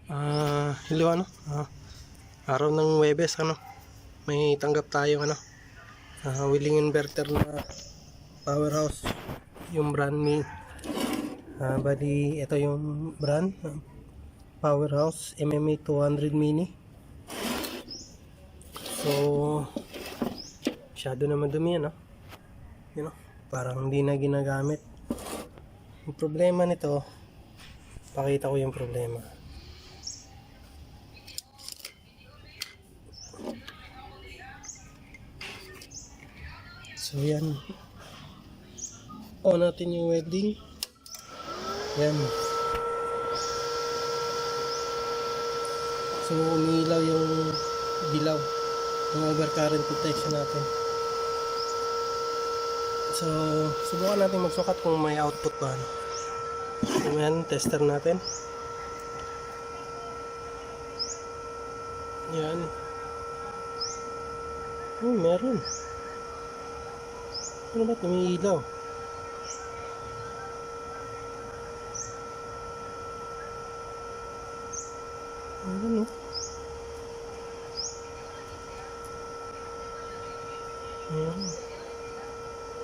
Hello araw ng Webes may tanggap tayong wheeling inverter na powerhouse, yung brand ni bali ito yung brand, powerhouse MMA 200 mini. So masyado na madumi parang hindi na ginagamit. Yung problema nito, pakita ko yung problema. So yan, on natin yung welding. Yan, so umiilaw yung dilaw ng overcurrent protection natin. So subukan natin magsukat kung may output ba. So yan, tester natin. Yan, meron. Ano ba't umiilaw? Ano? Ayan.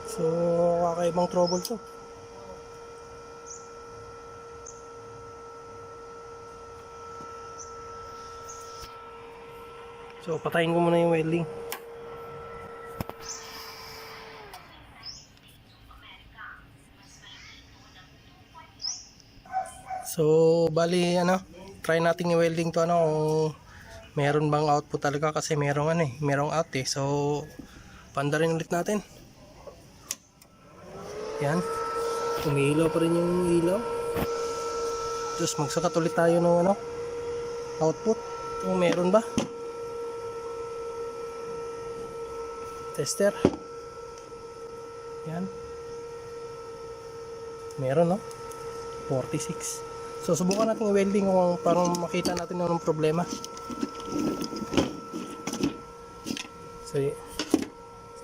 So kakaibang trouble to. So patayin ko muna yung welding. So bali try natin i-welding to kung meron bang output talaga, kasi merong out So pandarin ulit natin. Yan, umiilaw pa rin yung ilaw. Just magsukat ulit tayo ng output kung meron ba. Tester. Yan, meron 46. So subukan natin i-welding para makita natin anong problema. So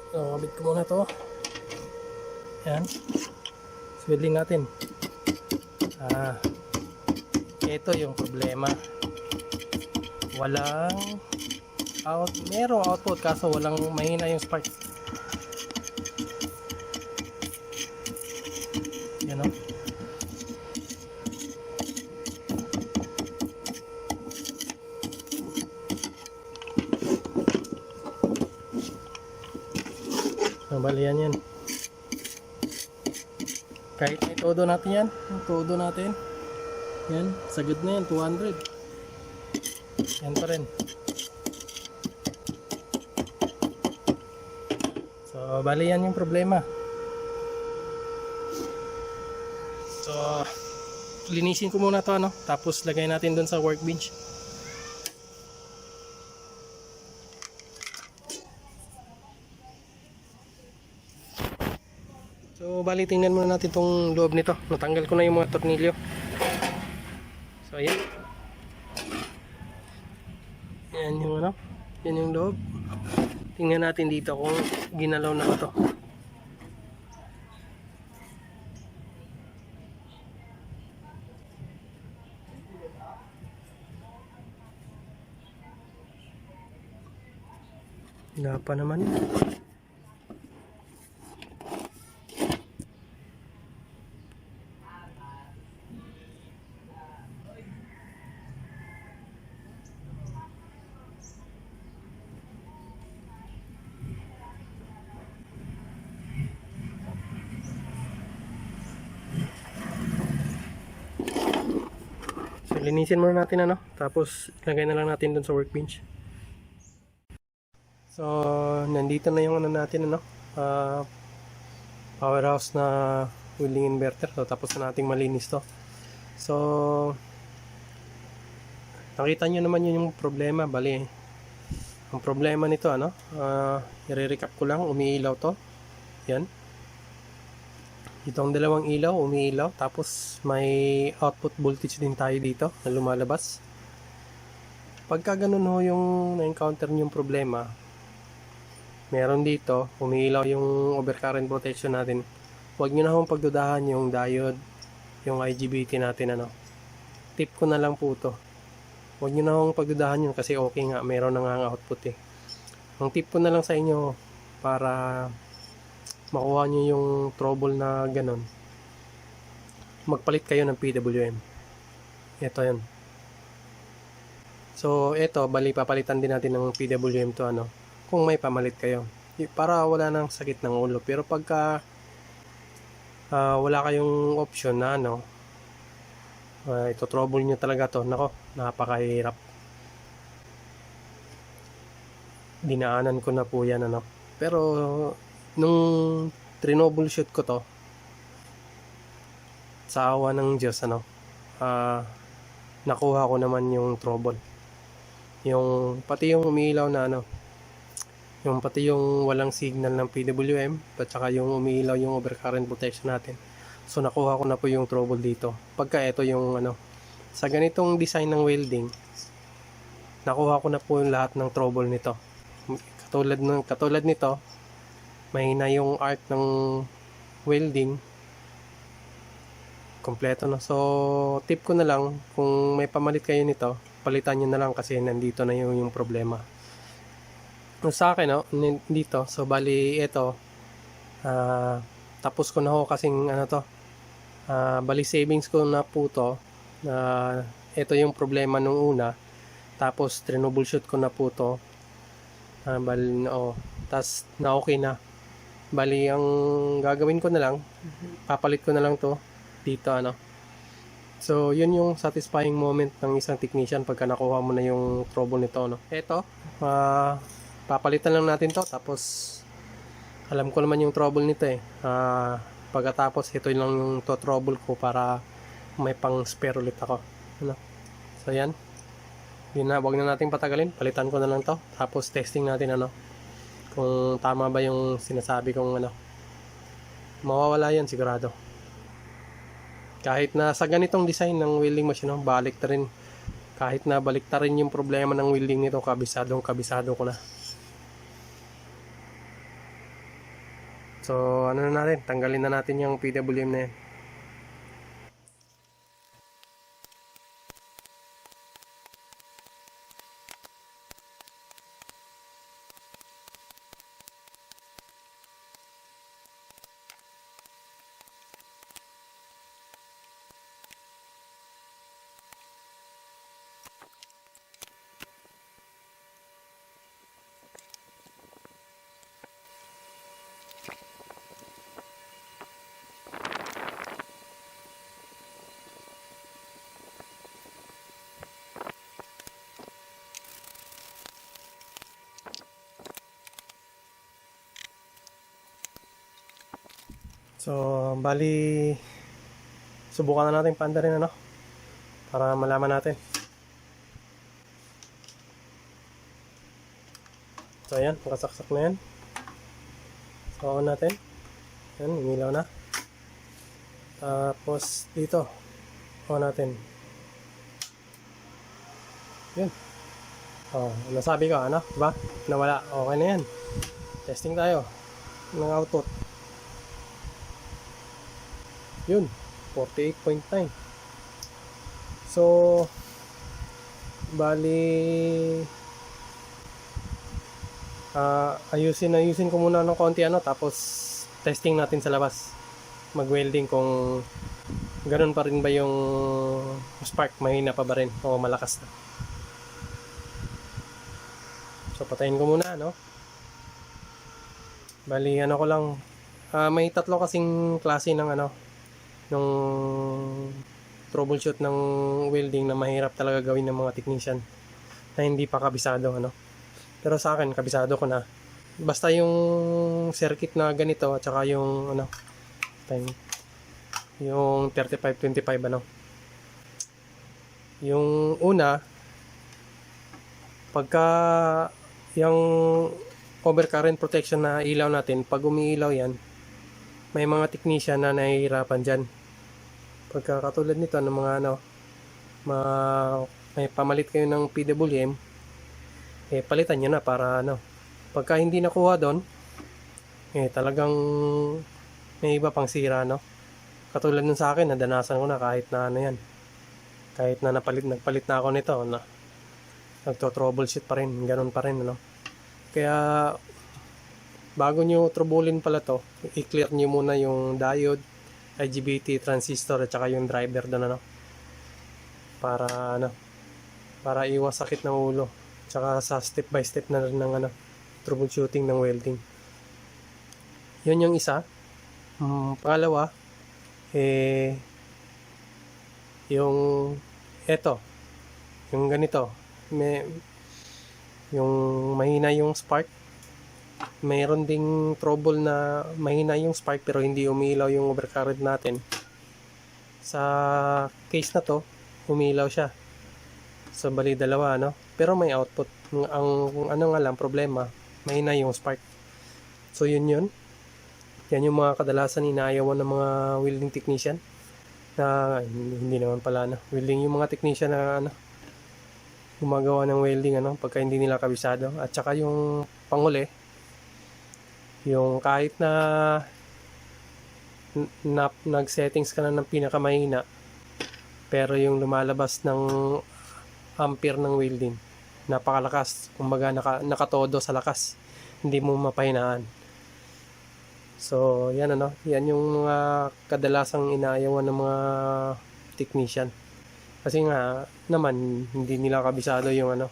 kabit ko muna to. Yan, so welding natin. Ito yung problema, walang merong output kaso walang, mahina yung spark. Yan balian yan. Kahit may todo natin yan, yan, sagad na yan, 200. Yan pa rin. So bali yan yung problema. So linisin ko muna to tapos lagay natin doon sa workbench. So bali tingnan muna natin tong loob nito. Natanggal ko na yung mga tornilyo. So ayan. Yan yung yan yung loob. Tingnan natin dito kung ginalaw na ito. Wala pa naman. So linisin muna natin tapos lagay na lang natin dun sa workbench. So nandito na yung natin powerhouse na wheeling inverter. So tapos na nating malinis to. So nakita nyo naman yung problema. Bali ang problema nito i-recap ko lang, umiilaw to. Yan, itong dalawang ilaw umiilaw, tapos may output voltage din tayo dito na lumalabas. Pagka ganun yung na-encounter nyo yung problema, meron dito umiilaw yung overcurrent protection natin, huwag nyo na pagdudahan yung diode, yung IGBT natin. Tip ko na lang po to, Huwag nyo na akong pagdudahan yun kasi okay nga, meron na nga output eh. Ang tip ko na lang sa inyo para makuha nyo yung trouble na ganun, magpalit kayo ng PWM. Ito yun. So ito, bali papalitan din natin ng PWM to kung may pamalit kayo. Para wala nang sakit ng ulo. Pero pagka wala kayong option na ito trouble nyo talaga to, nako, napakahirap. Dinaanan ko na po yan pero nung troubleshoot ko to, sa awa ng Diyos nakuha ko naman yung trouble. Yung pati yung umiilaw na yung pati yung walang signal ng PWM at saka yung umiilaw yung overcurrent protection natin. So nakuha ko na po yung trouble dito. Pagka ito yung sa ganitong design ng welding, nakuha ko na po yung lahat ng trouble nito. Katulad nito, mahina yung arc ng welding. Kompleto na. So tip ko na lang, kung may pamalit kayo nito, palitan nyo na lang kasi nandito na yung problema. Sa akin dito, so bali ito, tapos ko na ho kasing bali savings ko na po to. Ito yung problema nung una, tapos troubleshoot ko na po to. Tas na okay na. Bali ang gagawin ko na lang, papalit ko na lang to dito So yun yung satisfying moment ng isang technician pagka nakuha mo na yung trouble nito Ito, papalitan lang natin to, tapos alam ko naman yung trouble nito pagkatapos ito lang yung trouble ko para may pang spare ulit ako So yan, wag na natin patagalin, palitan ko na lang to, tapos testing natin kung tama ba yung sinasabi kong mawawala yan sigurado. Kahit na sa ganitong design ng welding machine balik ta rin, kahit na balik ta rin yung problema ng welding nito, kabisado ko na. So na natin, tanggalin na natin yung PWM na yan. So, bali subukan na natin paanda rin para malaman natin. So, ayan, nakasaksak na yan. So, on natin. Ayan, umilaw na. Tapos, dito, on natin. Yun. Nasabi ko, diba? Nawala. Okay na yan. Testing tayo ng output. Yun, 48.9. So bali ayusin ko muna ng konti tapos testing natin sa labas, mag-welding kung ganun pa rin ba yung spark, mahina pa ba rin o malakas na. So patayin ko muna bali ko lang, may tatlo kasing klase ng nung troubleshoot ng welding na mahirap talaga gawin ng mga technician na hindi pa kabisado pero sa akin kabisado ko na, basta yung circuit na ganito at saka yung yung 3525 yung una, pagka yung overcurrent protection na ilaw natin, pag umiilaw yan, may mga technician na nahihirapan dyan. Pagka katulad nito ng mga may pamalit kayo ng PWM, palitan nyo na para pagka hindi nakuha doon, talagang may iba pang sira katulad nun sa akin, nadanasan ko na kahit na yan, kahit na nagpalit na ako nito nagto-troubleshoot pa rin, ganun pa rin, ano. Kaya bago nyo troublin pala to, i-clear nyo muna yung diode, IGBT, transistor, at saka yung driver doon, ano, para ano, para iwas sakit ng ulo, tsaka sa step by step na rin ng ano, troubleshooting ng welding. Yun yung isa. Pangalawa, yung yung ganito, yung mahina yung spark. Mayroon ding trouble na mahina yung spark pero hindi umilaw yung overcurrent natin. Sa case na to, umilaw siya. So bali dalawa, no? Pero may output. Ang ano nga lang problema, mahina yung spark. So yun. Yan yung mga kadalasan inaayawan ng mga welding technician na hindi naman pala, no? Welding yung mga technician na ano, gumagawa ng welding, ano, pagka hindi nila kabisado. At saka yung panghuli, yung kahit na nag-settings ka na ng pinakamahina pero yung lumalabas ng ampere ng welding napakalakas, kumbaga nakatodo sa lakas, hindi mo mapahinaan. So yan, ano, yan yung mga kadalasang inaayawan ng mga technician kasi nga naman hindi nila kabisado yung ano,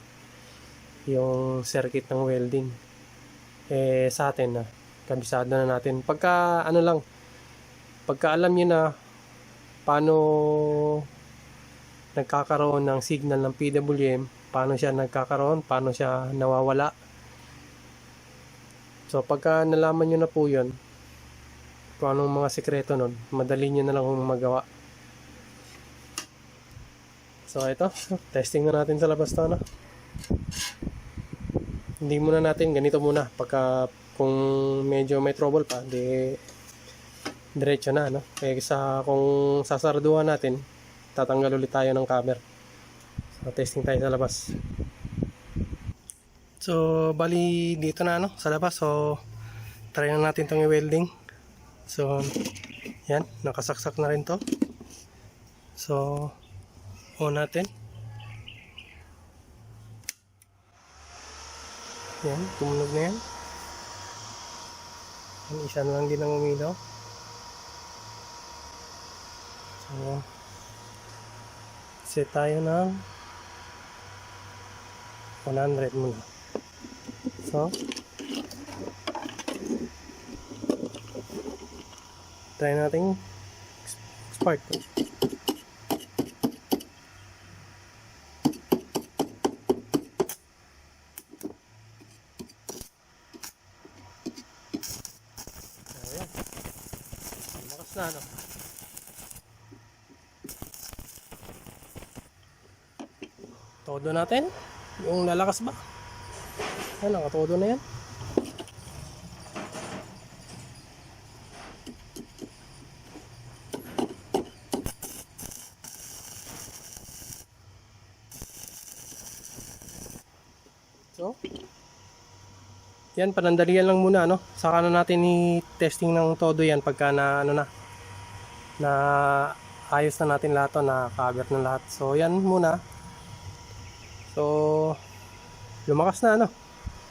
yung circuit ng welding. Sa atin na kabisado na natin pagka ano lang, pagka alam niyo na paano nagkakaroon ng signal ng PWM, paano siya nagkakaroon, paano siya nawawala. So pagka nalaman niyo na po yun, kung anong mga sikreto nun, madali niyo na lang magawa. So ito, testing na natin sa labas to, no? Hindi muna natin, ganito muna. Pagka kung medyo may trouble pa, di diretso na, no? Kaya kung sasarduhan natin, tatanggal ulit tayo ng cover. So testing tayo sa labas. So bali dito na, no, sa labas. So try na natin itong i-welding. So yan, nakasaksak na rin to. So on natin. Yan, tumunog na yan. Isa na lang din ang umilaw. So set tayo ng 100 muna. So try natin spark. Ayan, lumakas na, no? Todo natin yung lalakas ba? Ayan, nakatodo na yan. So yan, panandalian lang muna, no? Saka na natin i-testing ng todo yan pagka na ano na ayos na natin lahat to, na cover na lahat. So yan muna. So lumakas na, ano.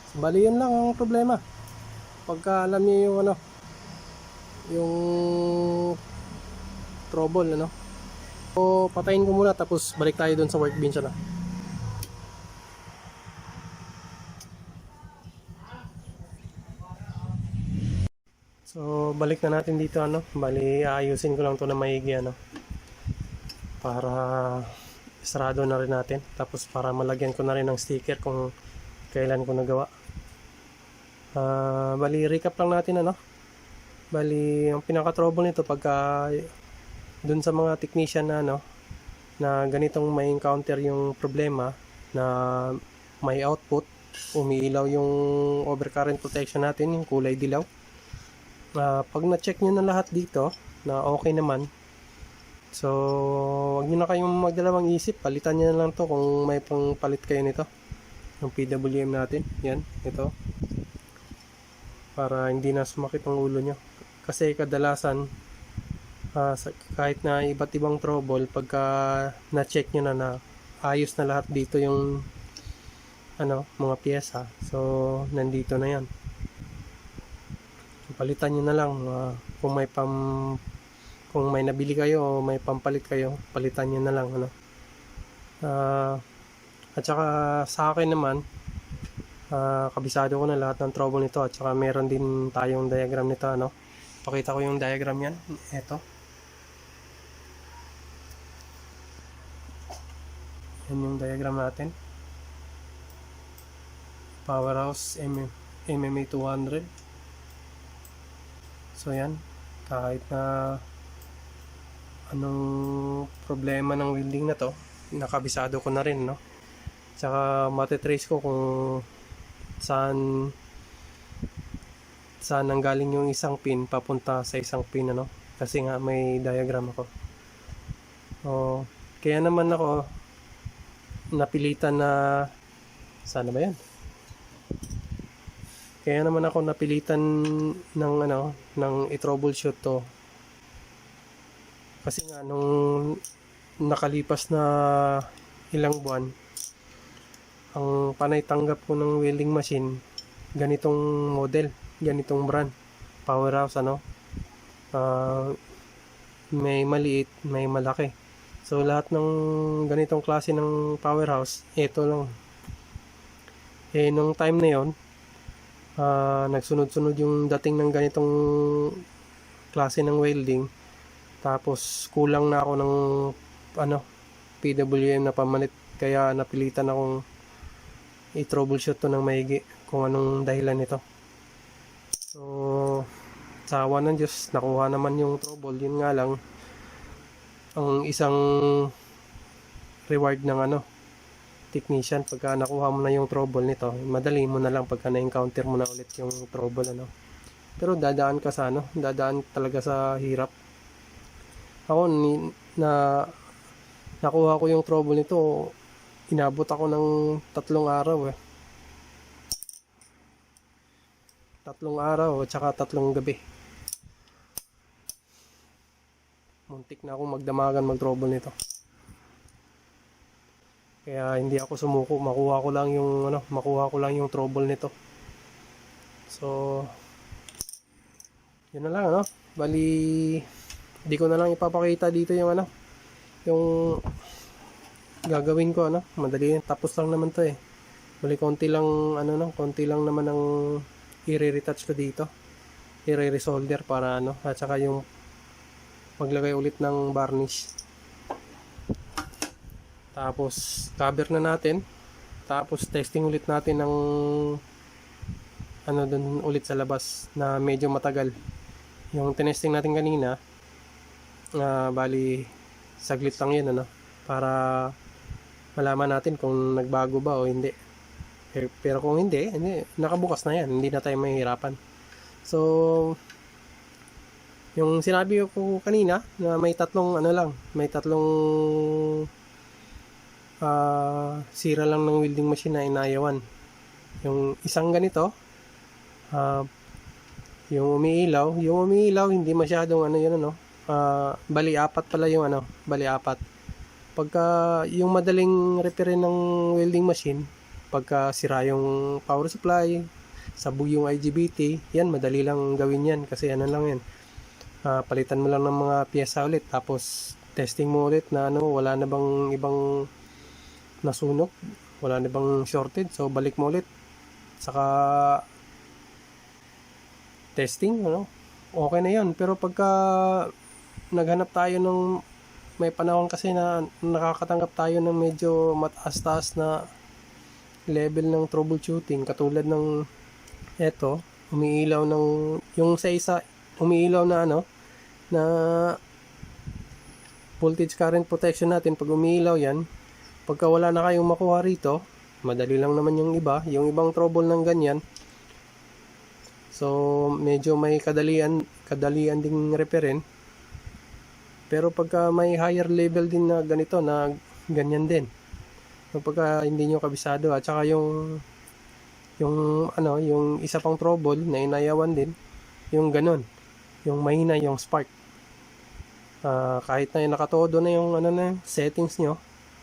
So, bali yun lang ang problema. Pagka alam niyo yung ano, yung trouble, ano. So patayin ko muna tapos balik tayo dun sa workbench, ano. So balik na natin dito, ano. Bali aayusin ko lang to na maigi, ano, para sarado na rin natin, tapos para malagyan ko na rin ng sticker kung kailan ko nagawa. Bali recap lang natin, ano. Bali ang pinaka trouble nito pagka dun sa mga technician na ano, na ganitong may encounter yung problema na may output, umiilaw yung overcurrent protection natin, yung kulay dilaw. Pag na-check nyo na lahat dito na okay naman, so wag nyo na kayong magdalawang isip, palitan nyo na lang to kung may pang palit kayo nito ng PWM natin. Yan, ito, para hindi na sumakit ang ulo nyo. Kasi kadalasan kahit na iba't ibang trouble, pagka na-check nyo na ayos na lahat dito, yung mga piyesa. So nandito na yan, palitan nyo na lang. Kung may nabili kayo o may pampalit kayo, palitan nyo na lang. At saka sa akin naman, kabisado ko na lahat ng trouble nito, at saka meron din tayong diagram nito. Pakita ko yung diagram yan. Ito, yan yung diagram natin. Powerhouse MMA 200. So yan, kahit na anong problema ng welding na to, nakabisado ko na rin, tsaka matitrace ko kung saan nanggaling yung isang pin papunta sa isang pin, kasi nga may diagram ako. Kaya naman ako napilitan na, sana ba yan? Kaya naman ako napilitan ng i-troubleshoot to. Kasi nga nung nakalipas na ilang buwan, ang panay tanggap ko ng welding machine, ganitong model, ganitong brand, Powerhouse, may maliit, may malaki. So lahat ng ganitong klase ng Powerhouse, ito lang. Nung time na yon, nagsunod-sunod yung dating ng ganitong klase ng welding. Tapos kulang na ako ng PWM na pamalit, kaya napilitan akong i-troubleshoot to ng maigi kung anong dahilan nito. So sa awa ng Diyos, nakuha naman yung trouble. Yun nga lang, ang isang reward ng technician, pagka nakuha mo na yung trouble nito, madali mo na lang pagka na-encounter mo na ulit yung trouble, pero dadaan ka sa dadaan talaga sa hirap. Ako nakuha ko yung trouble nito, inabot ako ng 3 araw 3 araw at saka 3 gabi. Muntik na akong magdamagan mag-trouble nito. Kaya hindi ako sumuko, makuha ko lang yung trouble nito. So yun na lang, bali di ko na lang ipapakita dito yung yung gagawin ko, madali, tapos lang naman to bali konti lang konti lang naman ang i-retouch ko dito, i-resolder para at saka yung maglagay ulit ng varnish. Tapos cover na natin, tapos testing ulit natin ng dun ulit sa labas na medyo matagal. Yung tinesting natin kanina, bali saglit lang yun, para malaman natin kung nagbago ba o hindi. Pero kung hindi, nakabukas na yan, hindi na tayo mahihirapan. So yung sinabi ko kanina na may tatlong sira lang ng welding machine na inayawan. Yung isang ganito, yung umiilaw hindi masyadong bali 4 pala yung bali 4. Pagka yung madaling repairin ng welding machine, pagka sira yung power supply, sabog yung IGBT, yan madali lang gawin yan, kasi lang yan, palitan mo lang ng mga piyesa ulit, tapos testing mo ulit na wala na bang ibang nasunog, wala na bang shorted, so balik mo ulit, saka testing, okay na yun. Pero pagka naghanap tayo ng, may panahon kasi na nakakatanggap tayo ng medyo mataas-taas na level ng troubleshooting, katulad ng eto, umiilaw ng yung sa isa, umiilaw na na voltage current protection natin. Pag umiilaw yan, pagka wala na kayong makuha rito, madali lang naman yung ibang trouble ng ganyan. So medyo may kadalian ding repairin. Pero pagka may higher level din na ganito, na ganyan din, pagka hindi nyo kabisado, at saka yung isa pang trouble na inayawan din, yung ganon, yung mahina yung spark, kahit na nakatodo na yung settings nyo,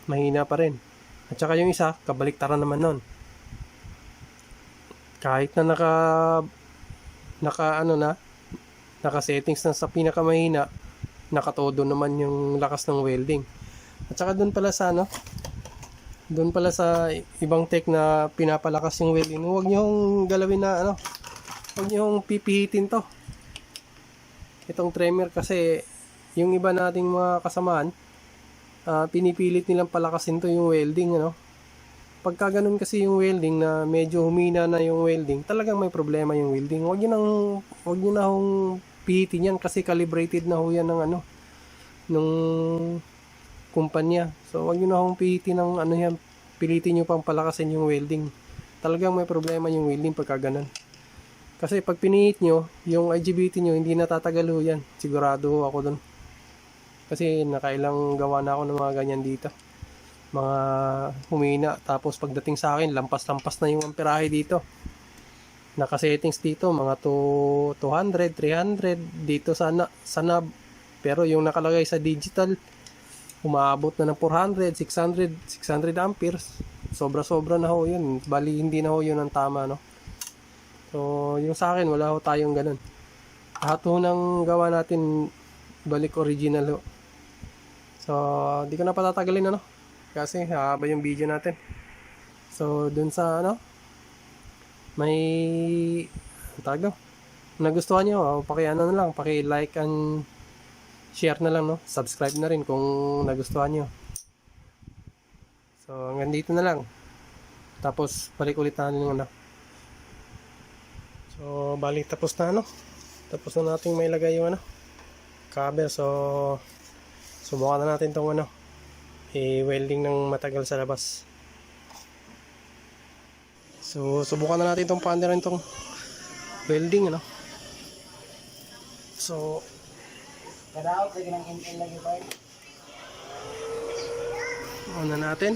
mahina pa rin. At saka yung isa, kabaliktaran naman nun, Kahit na naka ano na, naka-settings na sa pinakamahina, nakatodo naman yung lakas ng welding. At saka doon pala sa ano, doon pala sa ibang tech na pinapalakas yung welding, huwag niyo hong galawin na ano, huwag niyo hong pipihitin to. Itong tremor kasi yung iba nating mga kasamaan, pinipilit nilang palakasin to yung welding, ano. Pagka ganun kasi yung welding na medyo humina na yung welding, talagang may problema yung welding. Huwag niyo na hong pihitin yan kasi calibrated na ho yan ng ano, nung kumpanya. So huwag niyo na hong pihitin ng ano yan, pilitin niyo pang palakasin yung welding. Talagang may problema yung welding pagka ganun. Kasi pag pinihit nyo, yung IGBT nyo hindi natatagal ho yan. Sigurado ho ako dun. Kasi nakailang gawa na ako ng mga ganyan dito. Mga humina. Tapos pagdating sa akin, lampas-lampas na yung amperahe dito. Naka-settings dito, mga 200, 300 dito sa knob. Pero yung nakalagay sa digital, umaabot na ng 400, 600 amperes. Sobra-sobra na ho yun. Bali, hindi na ho yun ang tama, no? So, yung sa akin, wala ho tayong ganun. Lahat ho ng gawa natin, balik original ho. So, di ko na patatagalin, ano? Kasi haba yung video natin. So, dun sa, ano, may, tago. Kung nagustuhan nyo, paki-ano na lang, paki-like and share na lang, no? Subscribe na rin kung nagustuhan nyo. So, hanggang dito na lang. Tapos, balik ulit natin yung, ano. So, balik tapos na, ano. Tapos na natin may lagay yung, ano, cover. So, subukan na natin tong, ano, i-welding ng matagal sa labas. So, subukan na natin tong paandarin tong welding, ano. So, Kadaot lagi ng ML lagi pa. on na natin.